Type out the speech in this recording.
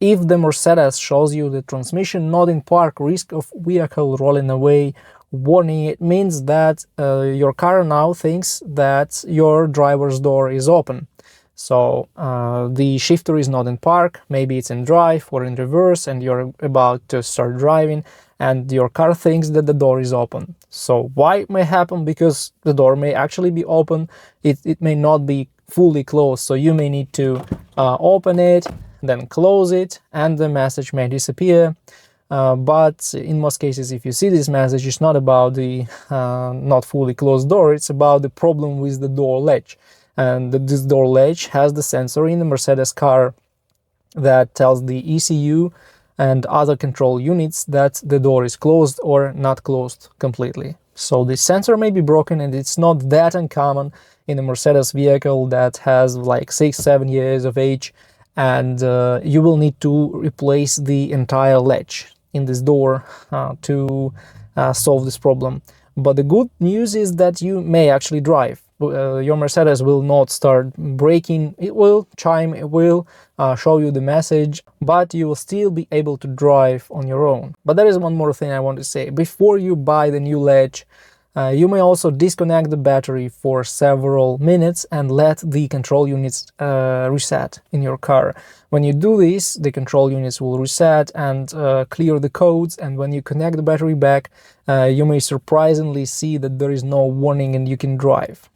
If the Mercedes shows you the transmission not in park, risk of vehicle rolling away warning, it means that your car now thinks that your driver's door is open. So the shifter is not in park, maybe it's in drive or in reverse, and you're about to start driving, and your car thinks that the door is open. So why it may happen? Because the door may actually be open, it may not be fully closed, so you may need to open it, then close it, and the message may disappear. But in most cases, if you see this message, it's not about the not fully closed door, it's about the problem with the door latch. And this door latch has the sensor in the Mercedes car that tells the ECU and other control units that the door is closed or not closed completely. So the sensor may be broken, and it's not that uncommon in a Mercedes vehicle that has like 6-7 years of age, and you will need to replace the entire latch in this door to solve this problem. But the good news is that you may actually drive. Your Mercedes will not start braking, it will chime, it will show you the message, but you will still be able to drive on your own. But there is one more thing I want to say. Before you buy the new latch, you may also disconnect the battery for several minutes and let the control units reset in your car. When you do this, the control units will reset and clear the codes, and when you connect the battery back, you may surprisingly see that there is no warning and you can drive.